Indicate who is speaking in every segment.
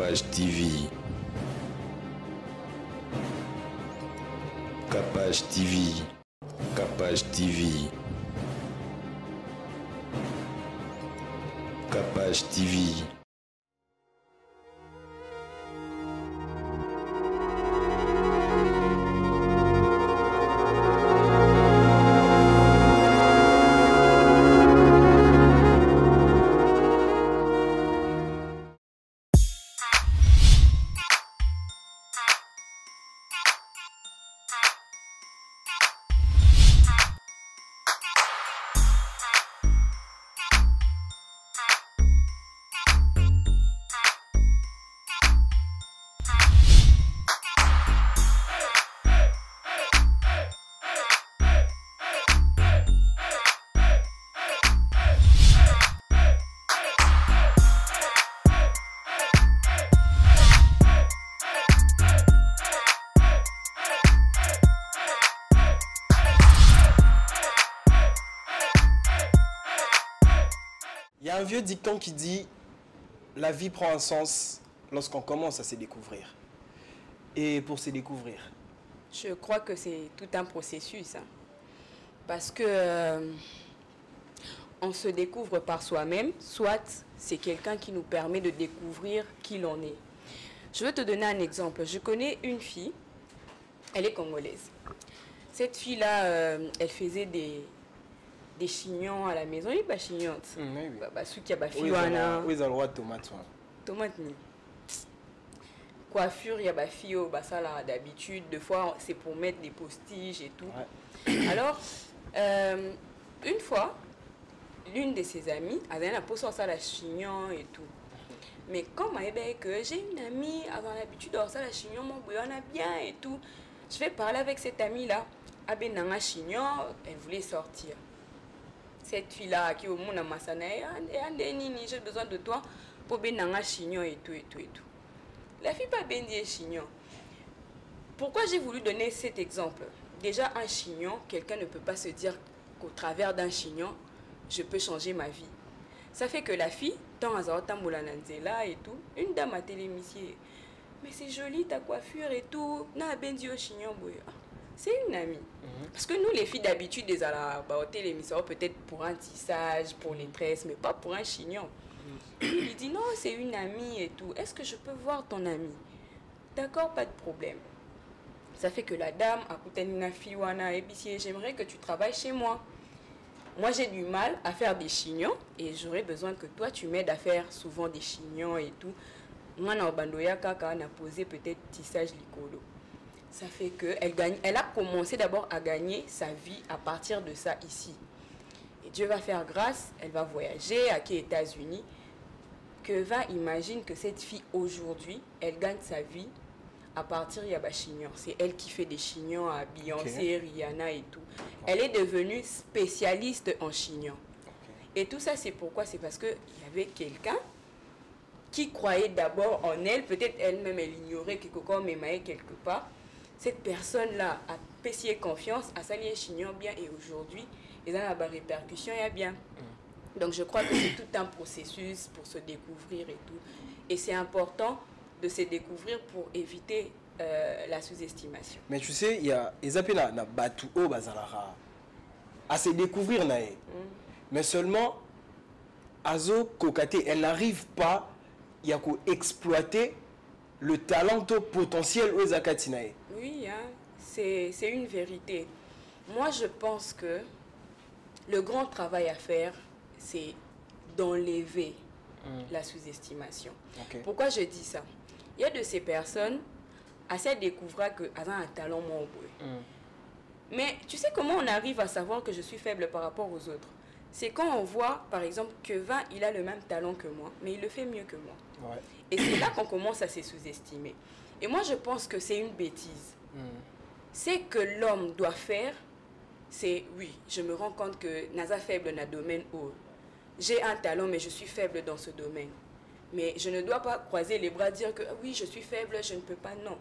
Speaker 1: Capage TV. Capage TV. Capage TV. Capage TV.
Speaker 2: Il y a un vieux dicton qui dit « La vie prend un sens lorsqu'on commence à se découvrir. » Et pour se découvrir?
Speaker 3: Je crois que c'est tout un processus. Hein. Parce que on se découvre par soi-même, soit c'est quelqu'un qui nous permet de découvrir qui l'on est. Je veux te donner un exemple. Je connais une fille, elle est congolaise. Cette fille-là, elle faisait des chignons à la maison. Il n'y a pas chignante.
Speaker 2: Oui.
Speaker 3: Ceux qui ont des
Speaker 2: Oui, ils ont le droit de tomate.
Speaker 3: Tomate ni. Coiffure, il y a des filles, ça là d'habitude. Des fois, c'est pour mettre des postiches et tout. Ouais. Alors, une fois, l'une de ses amies avait un poste ça la chignon et tout. Mais comme elle dit que j'ai une amie avant l'habitude de ça la chignon, mon boy on a bien et tout. Je vais parler avec cette amie là. Abe nanga chignon, elle voulait sortir. Cette fille là qui au monde a massanaï, j'ai besoin de toi pour ben nanga chignon et tout et tout et tout. La fille pas ben dit chignon. Pourquoi j'ai voulu donner cet exemple? Déjà un chignon, quelqu'un ne peut pas se dire qu'au travers d'un chignon, je peux changer ma vie. Ça fait que la fille, tant à Zaotambulananzela et tout, une dame a télémissier. Mais c'est joli ta coiffure et tout. Na ben dit au chignon boy. C'est une amie. Parce que nous, les filles d'habitude, des télémissions, peut-être pour un tissage, pour les tresses, mais pas pour un chignon. Il dit non, c'est une amie et tout. Est-ce que je peux voir ton amie? D'accord, pas de problème. Ça fait que la dame a coûté une fille ou un épicier. J'aimerais que tu travailles chez moi. Moi, j'ai du mal à faire des chignons et j'aurais besoin que toi, tu m'aides à faire souvent des chignons et tout. Moi, dans Bandoya Kaka, on a posé peut-être tissage licolo. Ça fait qu'elle a commencé d'abord à gagner sa vie à partir de ça ici. Et Dieu va faire grâce, elle va voyager à les États-Unis. Que va imagine que cette fille aujourd'hui, elle gagne sa vie à partir de chignon. C'est elle qui fait des chignons à Beyoncé, Rihanna et tout. Elle est devenue spécialiste en chignons. Et tout ça, c'est pourquoi? C'est parce qu'il y avait quelqu'un qui croyait d'abord en elle. Peut-être elle-même, elle ignorait que quelqu'un m'aimait quelque part. Cette personne-là a payé confiance, a sali chignon bien et aujourd'hui, il y a des répercussions, il y a bien. Donc je crois que c'est tout un processus pour se découvrir et tout. Et c'est important de se découvrir pour éviter la sous-estimation.
Speaker 2: Mais tu sais, il y a des appels à batu au bazalara à se découvrir nae. Mais seulement Azo Kokate, elle n'arrive pas à exploiter le talent potentiel aux Akatinae.
Speaker 3: Oui, hein, c'est une vérité. Moi, je pense que le grand travail à faire, c'est d'enlever la sous-estimation. Pourquoi je dis ça? Il y a de ces personnes assez découvrir qu'elles ont un talent moins beau. Mais tu sais comment on arrive à savoir que je suis faible par rapport aux autres? C'est quand on voit, par exemple, que Vin, il a le même talent que moi, mais il le fait mieux que moi. Ouais. Et c'est là qu'on commence à se sous-estimer. Et moi, je pense que c'est une bêtise. C'est que l'homme doit faire, c'est, oui, je me rends compte que Naza faible dans le domaine haut. J'ai un talent, mais je suis faible dans ce domaine. Mais je ne dois pas croiser les bras, dire que oui, je suis faible, je ne peux pas. Non.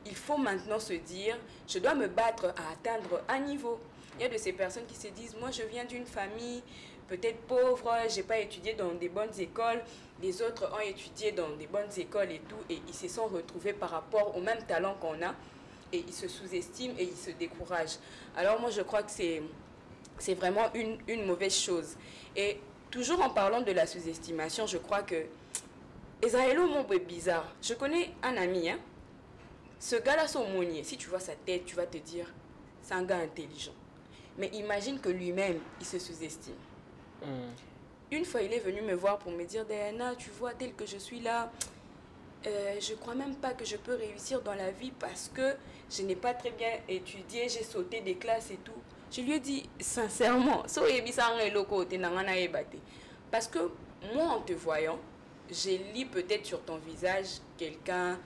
Speaker 3: Il faut maintenant se dire, je dois me battre à atteindre un niveau. Il y a de ces personnes qui se disent, moi je viens d'une famille peut-être pauvre, j'ai pas étudié dans des bonnes écoles, les autres ont étudié dans des bonnes écoles et tout, et ils se sont retrouvés par rapport au même talent qu'on a, et ils se sous-estiment et ils se découragent. Alors moi je crois que c'est vraiment une mauvaise chose. Et toujours en parlant de la sous-estimation, je crois que Esaelo mon est bizarre. Je connais un ami, hein. Ce gars-là, son monnier, si tu vois sa tête, tu vas te dire, c'est un gars intelligent. Mais imagine que lui-même, il se sous-estime. Une fois, il est venu me voir pour me dire, Diana, tu vois, tel que je suis là, je crois même pas que je peux réussir dans la vie parce que je n'ai pas très bien étudié, j'ai sauté des classes et tout. Je lui ai dit, sincèrement, parce que moi, en te voyant, j'ai lu peut-être sur ton visage quelqu'un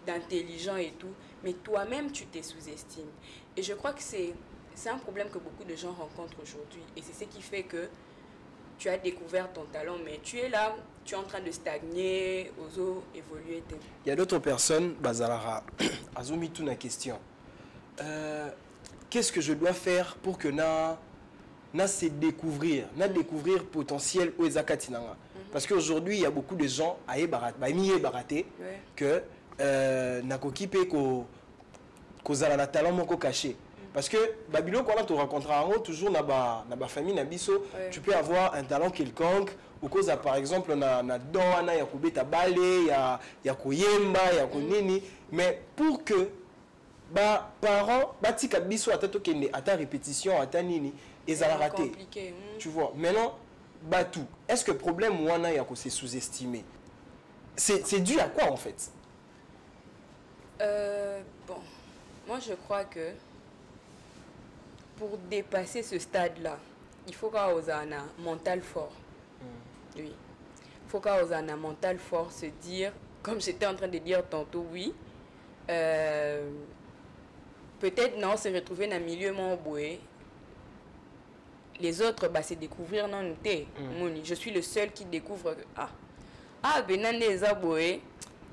Speaker 3: d'intelligent et tout, mais toi-même, tu t'es sous-estimes. Et je crois que c'est un problème que beaucoup de gens rencontrent aujourd'hui. Et c'est ce qui fait que tu as découvert ton talent, mais tu es là, tu es en train de stagner, oser évoluer.
Speaker 2: Il y a d'autres personnes, Bazalara, Azumi, tout la question. Qu'est-ce que je dois faire pour que na se découvrir, potentiel au Ezakatinanga? Parce qu'aujourd'hui, il y a beaucoup de gens à baraté que nakoki pe ko kozala na talent moko caché. Parce que Babylone, quand tu rencontreras toujours dans la famille Nabiso, tu peux avoir un talent quelconque. Ou cause par exemple na dona ya kubeta balé, ya koyemba, ya konini. Mais pour que parents batika biso atato kende ata répétition ata nini ezala raté. Tu vois. Maintenant Batou, est-ce que le problème wana ya ko se sous-estimer? C'est dû à quoi en fait?
Speaker 3: Bon, moi je crois que pour dépasser ce stade-là, il faut qu'on ait un mental fort. Oui. Il faut qu'on ait un mental fort, se dire, comme j'étais en train de dire tantôt, oui, peut-être non, se retrouver dans un milieu moins boué. Les autres, c'est découvrir non noté. Je suis le seul qui découvre que Benande Zaboué,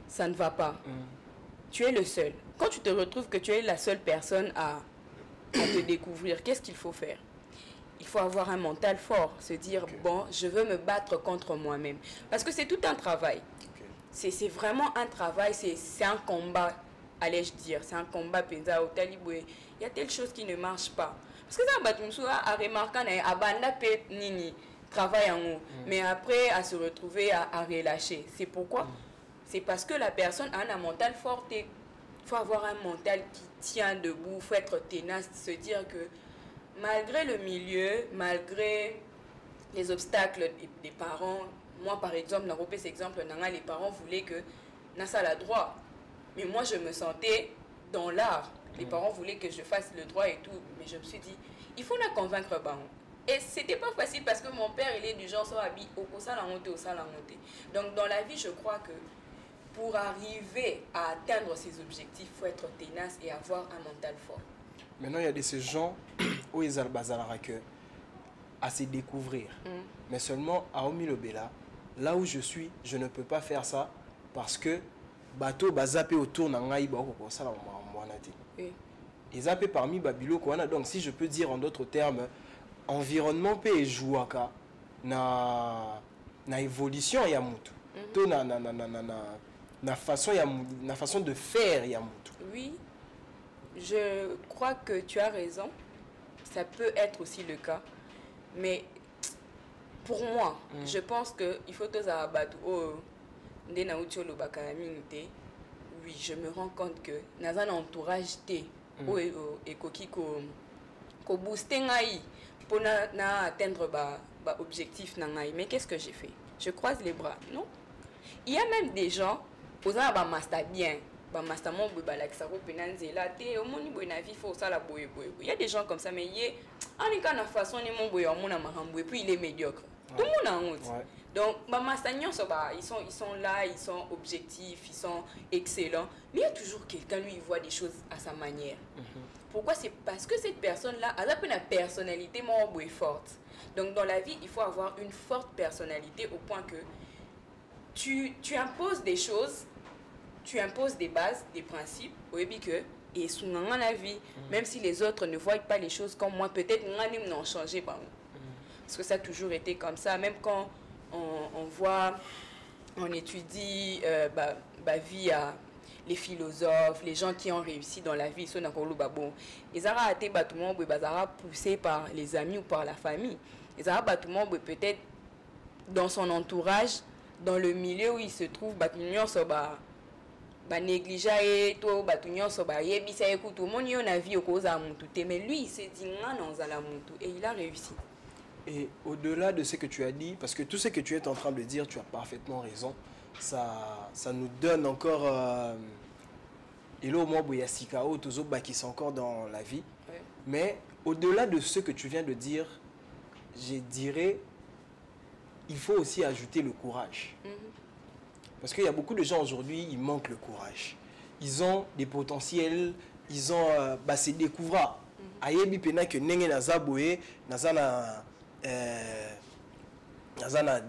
Speaker 3: ça ne va pas. Tu es le seul. Quand tu te retrouves que tu es la seule personne à te découvrir, qu'est-ce qu'il faut faire? Il faut avoir un mental fort, se dire, bon, je veux me battre contre moi-même. Parce que c'est tout un travail. C'est vraiment un travail, c'est un combat, allais-je dire. C'est un combat, penza au taliboué. Il y a telle chose qui ne marche pas. Parce que ça, a remarqué, nini travail en haut, mais après, à se retrouver à relâcher. C'est pourquoi? C'est parce que la personne a un mental fort. Il faut avoir un mental qui tient debout, il faut être ténace, se dire que malgré le milieu, malgré les obstacles des parents, moi par exemple, dans cet exemple, les parents voulaient que Nassa la droit, mais moi je me sentais dans l'art. Les parents voulaient que je fasse le droit et tout, mais je me suis dit, il faut la convaincre. Et c'était pas facile parce que mon père, il est du genre, so habille au ça la montée, au ça la montée. Donc dans la vie, je crois que pour arriver à atteindre ses objectifs, il faut être ténace et avoir un mental fort.
Speaker 2: Maintenant, il y a de ces gens où ils ont à se découvrir. Mais seulement à Omilobela, là où je suis, je ne peux pas faire ça parce que bateau bazapé autour n'angaï bako ko ça la mwanati. Et zappé parmi Babilo Kwana. Donc si je peux dire en d'autres termes, environnement pe jouaka na évolution ya mutu. To na façon de faire ya mutu.
Speaker 3: Oui. Je crois que tu as raison. Ça peut être aussi le cas. Mais pour moi, je pense qu'il faut tous abattre. Oui, je me rends compte que dans un entourage et ko booster pour atteindre l'objectif. Mais qu'est-ce que j'ai fait? Je croise les bras. Non. Il y a même des gens qui ont un master bien. Il y a des gens comme ça, mais il y a une façon de puis il est médiocre. Tout le monde en honte. Donc, ils sont là, ils sont objectifs, ils sont excellents. Mais il y a toujours quelqu'un, lui, il voit des choses à sa manière. Pourquoi? C'est parce que cette personne-là a une personnalité forte. Donc, dans la vie, il faut avoir une forte personnalité au point que tu imposes des choses, tu imposes des bases, des principes, et sous la vie, même si les autres ne voient pas les choses comme moi, peut-être que n'ont changé. Parce que ça a toujours été comme ça. Même quand on voit, on étudie vie à les philosophes, les gens qui ont réussi dans la vie, ils ont été poussés par les amis ou par la famille. Ils ont peut-être dans son entourage, dans le milieu où il se trouve, négligé tout le monde a vie mais lui il s'est dit et il a réussi.
Speaker 2: Et au-delà de ce que tu as dit, parce que tout ce que tu es en train de dire, tu as parfaitement raison, ça nous donne encore et là au moins il y a Sikao, tous autres qui sont encore dans la vie.
Speaker 3: Ouais.
Speaker 2: Mais au-delà de ce que tu viens de dire, je dirais il faut aussi ajouter le courage. Parce qu'il y a beaucoup de gens aujourd'hui, ils manquent le courage. Ils ont des potentiels, ils ont c'est découvert. Ayebi pena que nenge naza boye, naza na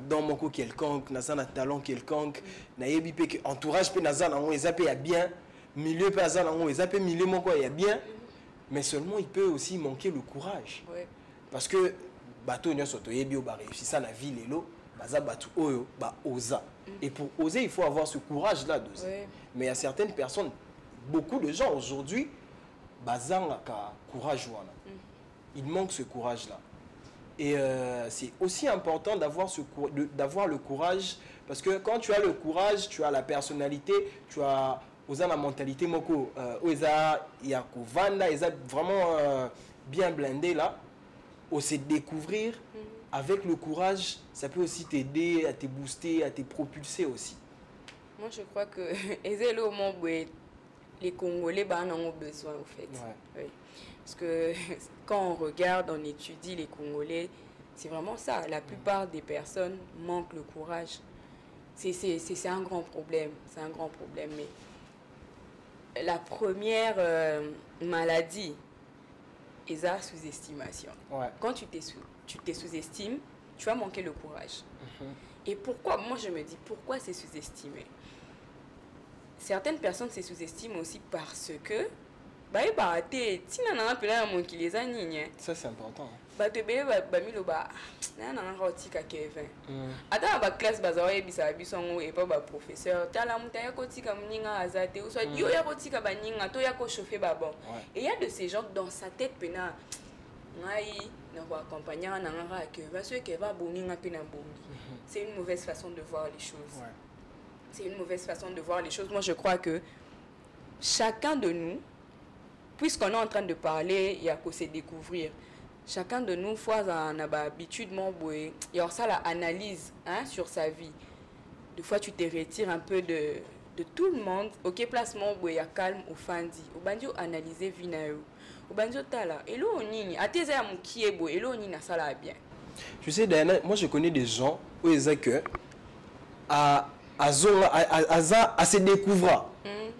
Speaker 2: dans mon coup quelconque, naza na talent quelconque, nayebi pe que entourage pe naza na on ezapé ya bien, milieu pe naza na on ezapé milieu mon quoi ya bien, mais seulement il peut aussi manquer le courage.
Speaker 3: Ouais.
Speaker 2: Parce que bateau nyo soto yebi o ba réussir ça na vie lelo, baza batu oyo ba oza. Et pour oser, il faut avoir ce courage-là d'oser.
Speaker 3: Ouais.
Speaker 2: Mais il y a certaines personnes, beaucoup de gens aujourd'hui, courage. Il manque ce courage-là. Et c'est aussi important d'avoir le courage, parce que quand tu as le courage, tu as la personnalité, tu as la mentalité, il y a vraiment bien blindé là, oser découvrir. Avec le courage, ça peut aussi t'aider à te booster, à te propulser aussi.
Speaker 3: Moi, je crois que les Congolais en ont besoin, en fait.
Speaker 2: Ouais.
Speaker 3: Oui. Parce que quand on regarde, on étudie les Congolais, c'est vraiment ça. La plupart des personnes manquent le courage. C'est un grand problème. C'est un grand problème. Mais la première maladie, c'est la sous-estimation.
Speaker 2: Ouais.
Speaker 3: Quand tu t'es sous-estimes, tu vas manquer le courage. Et pourquoi? Moi, je me dis, pourquoi c'est sous-estimé? Certaines personnes se sous-estiment aussi parce que
Speaker 2: ça, c'est important.
Speaker 3: Et il y a de ces gens dans sa tête c'est une mauvaise façon de voir les choses.
Speaker 2: Ouais.
Speaker 3: C'est une mauvaise façon de voir les choses. Moi, je crois que chacun de nous, puisqu'on est en train de parler, il y a qu'à se découvrir. Chacun de nous, fois on a l'habitude, il y a ça l'analyse sur sa vie. Des fois, tu te retires un peu de tout le monde. Ok, placement, il y a calme au fandi. Au bandio analyser vie na yo. Au bandio tala. Et là, on y a tes amis qui est beau. Et là, on y a ça là bien.
Speaker 2: Tu sais, Diana, moi je connais des gens où ils disent que à se découvrir.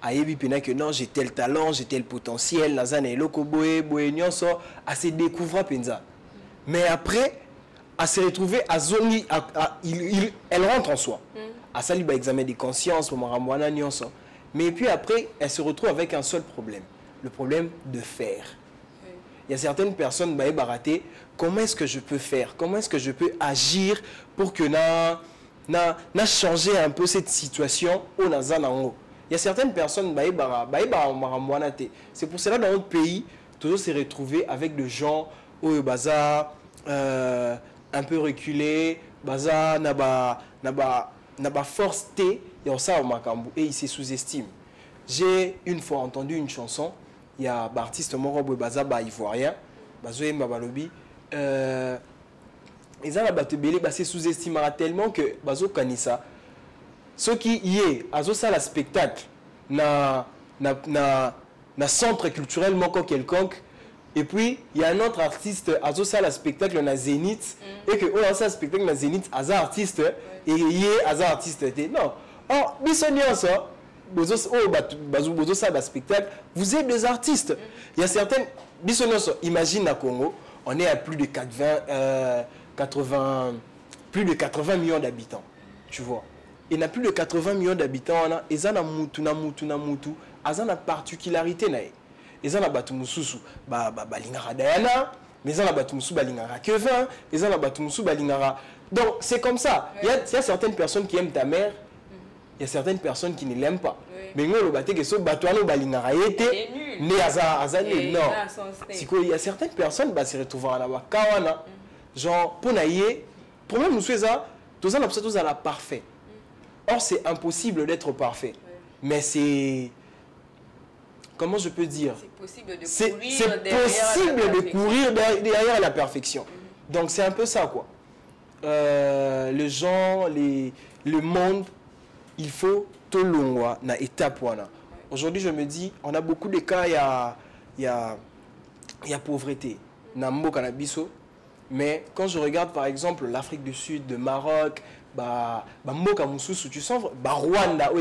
Speaker 2: Ayebi pena que non, j'ai tel talent, j'ai tel potentiel, nazana eloko boye nyonso, à se découvrir penza. Mais après, à se retrouver à zone, elle rentre en soi. À ça, il examen de conscience, mais puis après, elle se retrouve avec un seul problème, le problème de faire. Il y a certaines personnes qui ont raté. Comment est-ce que je peux faire? Comment est-ce que je peux agir pour que na changer un peu cette situation au Nazanango? Il y a certaines personnes qui c'est pour cela dans notre pays, toujours se retrouver avec des gens au bazar un peu reculés, bazar n'a pas force T et il se sous-estime. J'ai une fois entendu une chanson, il y a un artiste morobo bazar ivoirien, bazoé mbabalobi, ils ont se sous-estimé tellement que bazo kanisa ce qui y est à la spectacle na centre culturel moko quelconque. Et puis, il y a un autre artiste, à la spectacle na Zénith, et que on a ça spectacle na Zénith, à artiste, et il est à artiste. Non. Or, spectacle, vous êtes des artistes. Il y a certaines, imagine à Congo, on est à plus de 80 millions d'habitants, tu vois. Il y a plus de 80 millions d'habitants, ils ont une particularité. Ils ont batu mususu, balinga Diana, mais ils ont la batumusu balingara que 20, ils ont la batumusu balingara. Donc c'est comme ça. Il y a certaines personnes qui aiment ta mère, il y a certaines personnes qui ne l'aiment pas. Mais nous le baté que ce batuano balingara était né azane non. Il y a certaines personnes bah se retrouver à la kawana. Genre pour naïe, problème nous ça, tous en absolu à la parfait. Or c'est impossible d'être parfait. Mais c'est comment je peux dire? C'est possible de courir derrière la perfection. Donc c'est un peu ça quoi. Les gens, le monde, il faut tout le monde na étape. Aujourd'hui je me dis, on a beaucoup de cas, il y a pauvreté. Na mboka na biso. Mais quand je regarde par exemple l'Afrique du Sud, le Maroc, mboka mususu, tu sens Rwanda,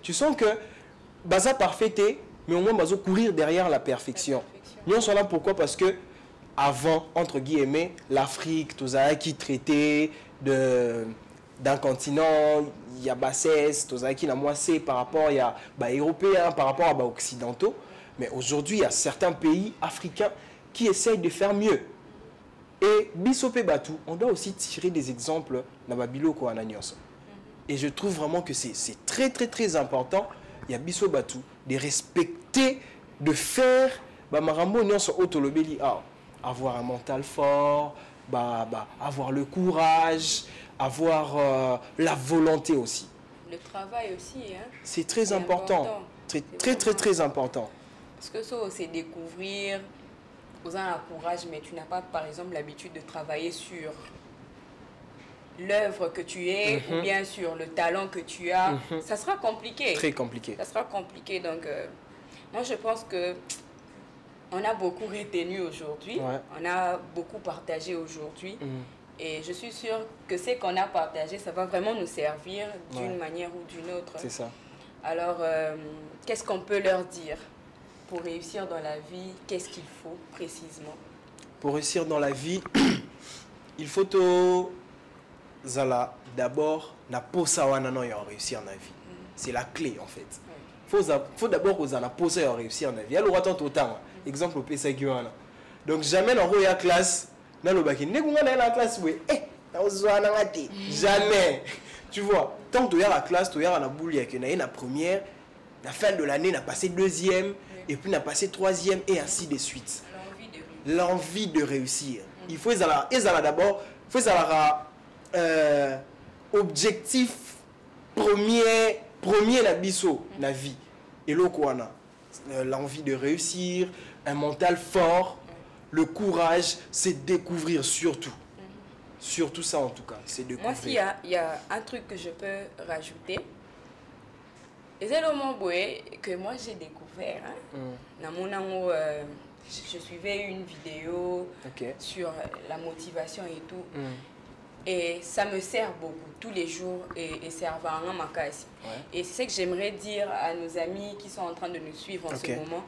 Speaker 2: tu sens que baza parfaité, mais au moins bazo courir derrière la perfection. Nous sommes là pourquoi? Parce que avant, entre guillemets, l'Afrique, tout ça qui traitait d'un continent, il y a bassesse, tout ça qui n'a moissé par rapport à européens, par rapport à occidentaux. Mais aujourd'hui, il y a certains pays africains qui essayent de faire mieux. Et Bisopé Batou, on doit aussi tirer des exemples dans Babiloko Ananios. Et je trouve vraiment que c'est très très très important. Il y a Biso Batou de respecter, de faire Marambo Nyonso Otolobeli, avoir un mental fort, avoir le courage, avoir la volonté aussi.
Speaker 3: Le travail aussi, hein.
Speaker 2: C'est très important. Très important.
Speaker 3: Parce que ça, c'est découvrir. Vous avez un courage, mais tu n'as pas, par exemple, l'habitude de travailler sur l'œuvre que tu es ou bien sur le talent que tu as. Ça sera compliqué.
Speaker 2: Très compliqué.
Speaker 3: Ça sera compliqué. Donc, moi, je pense que on a beaucoup retenu aujourd'hui. Ouais. On a beaucoup partagé aujourd'hui. Et je suis sûre que ce qu'on a partagé, ça va vraiment nous servir d'une manière ou d'une autre.
Speaker 2: C'est ça.
Speaker 3: Alors, qu'est-ce qu'on peut leur dire? Pour réussir dans la vie, qu'est-ce qu'il faut précisément?
Speaker 2: Pour réussir dans la vie, il faut tout zala d'abord na posa wana no ya réussir dans la vie. C'est la clé en fait. Faut d'abord aux la posa ya réussir dans la vie. Alors attends autant. Exemple au pesa wana. Donc jamais dans la classe na lo baki negunga na la classe we na ozwana ngati. Jamais. Tu vois, tant que tu as la classe, tu as la boule ya que na la première, la fin de l'année, na passé deuxième. Et puis on a passé troisième et ainsi de suite. L'envie de réussir. Il faut d'abord, il faut objectif premier la biso la vie. Et là quoi l'envie de réussir, un mental fort, le courage, c'est découvrir surtout. Surtout ça en tout cas, c'est découvrir.
Speaker 3: Moi s'il y a un truc que je peux rajouter. Et c'est le moment que moi j'ai découvert. Je suivais une vidéo sur la motivation et tout. Et ça me sert beaucoup tous les jours et servant à ma casse. Et c'est ce que j'aimerais dire à nos amis qui sont en train de nous suivre en ce moment.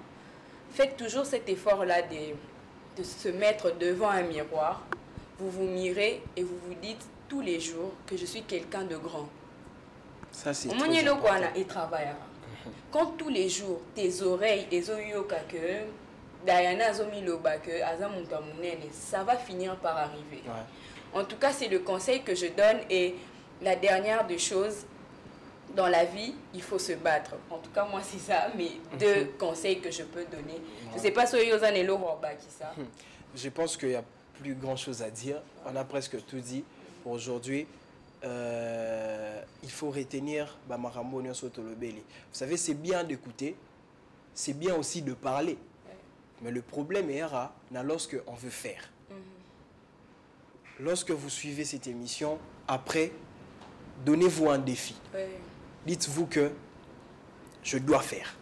Speaker 3: Faites toujours cet effort-là de se mettre devant un miroir. Vous vous mirez et vous vous dites tous les jours que je suis quelqu'un de grand.
Speaker 2: Ça, c'est très important.
Speaker 3: Et travaillera. Quand tous les jours, tes oreilles, ça va finir par arriver. En tout cas, c'est le conseil que je donne. Et la dernière des choses, dans la vie, il faut se battre. En tout cas, moi, c'est ça mes deux conseils que je peux donner. Je ne sais pas si vous avez ça.
Speaker 2: Je pense qu'il n'y a plus grand-chose à dire. On a presque tout dit pour aujourd'hui. Il faut retenir Marambo Nyonso Otolobeli. Vous savez, c'est bien d'écouter, c'est bien aussi de parler. Mais le problème est lorsque on veut faire. Lorsque vous suivez cette émission, après, donnez-vous un défi. Dites-vous que je dois faire.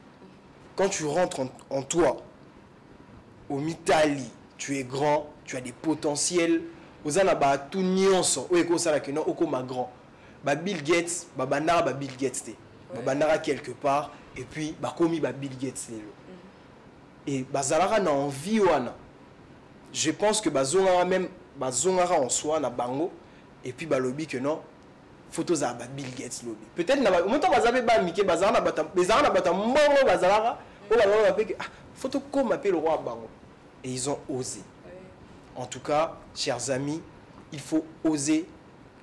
Speaker 2: Quand tu rentres en toi, au Mitali, tu es grand, tu as des potentiels. Vous avez tout nyonso eko sala que non oko ma grand Bill Gates banara Bill Gates banara quelque part et puis komi Bill Gates et bazalaka na envie wana je pense que bazongara même bazongara en soi na bango et puis balobi que non photos za Bill Gates lobi peut-être na monta bazabe ba mike bazala na bata mbongo bazalaka o bazala pe que photo comme appelle le roi bango et ils ont osé.
Speaker 3: Ouais.
Speaker 2: En tout cas, chers amis, il faut oser,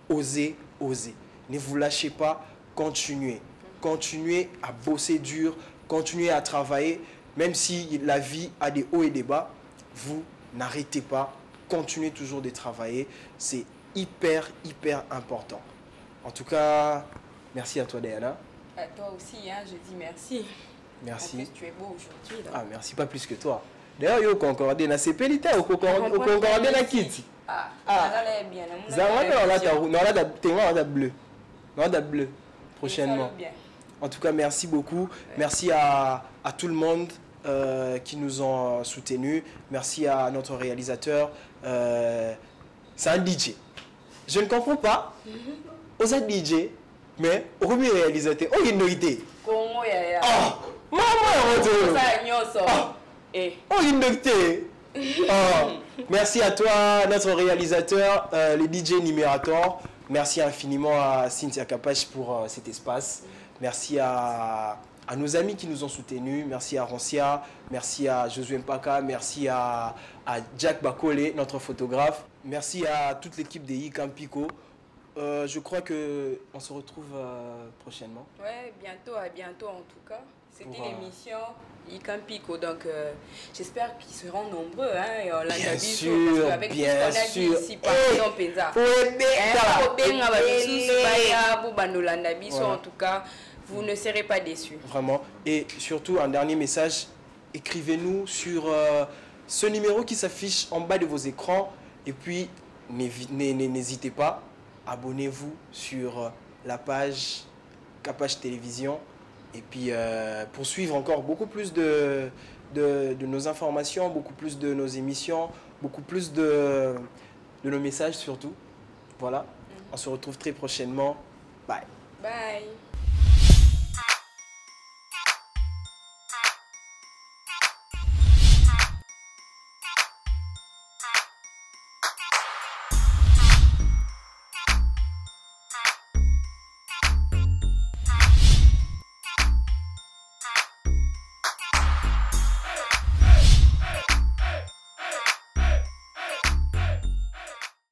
Speaker 2: oser, oser. Ne vous lâchez pas, continuez. Continuez à bosser dur, continuez à travailler. Même si la vie a des hauts et des bas, vous n'arrêtez pas. Continuez toujours de travailler. C'est hyper, hyper important. En tout cas, merci à toi, Diana.
Speaker 3: À toi aussi, hein, je dis merci.
Speaker 2: Merci.
Speaker 3: En plus, tu es beau aujourd'hui.
Speaker 2: Ah, merci, pas plus que toi. D'ailleurs, yo concordé na CPLité ou concordé na kit.
Speaker 3: Ah,
Speaker 2: Ah.
Speaker 3: ça bien.
Speaker 2: Zara, on a bleu. On a bleu prochainement. En tout cas, merci beaucoup. Ouais. Merci à tout le monde qui nous ont soutenus. Merci à notre réalisateur. C'est un DJ. Je ne comprends pas. Aux DJ, mais au premier réalisateur, oh, il y a une noité.
Speaker 3: Comment il y a?
Speaker 2: Oh, merci à toi, notre réalisateur, le DJ Numérator. Merci infiniment à Cynthia Capache pour cet espace. Merci à nos amis qui nous ont soutenus. Merci à Roncia, merci à Josué Mpaka, merci à Jack Bakole, notre photographe. Merci à toute l'équipe de Ikampico. Je crois qu'on se retrouve prochainement.
Speaker 3: Ouais, à bientôt en tout cas. C'était l'émission Ikampico, donc j'espère qu'ils seront nombreux. Hein, et on l'a
Speaker 2: bien
Speaker 3: vu
Speaker 2: sûr,
Speaker 3: avec
Speaker 2: bien
Speaker 3: tout ce qu'on a
Speaker 2: sûr.
Speaker 3: dit ici par exemple, en tout cas, vous ne serez pas déçus.
Speaker 2: Vraiment. Et surtout, un dernier message, écrivez-nous sur ce numéro qui s'affiche en bas de vos écrans. Et puis, n'hésitez pas, abonnez-vous sur la page Capache Télévision. Et puis, pour suivre encore beaucoup plus de nos informations, beaucoup plus de nos émissions, beaucoup plus de nos messages surtout. Voilà. On se retrouve très prochainement. Bye.
Speaker 3: Bye.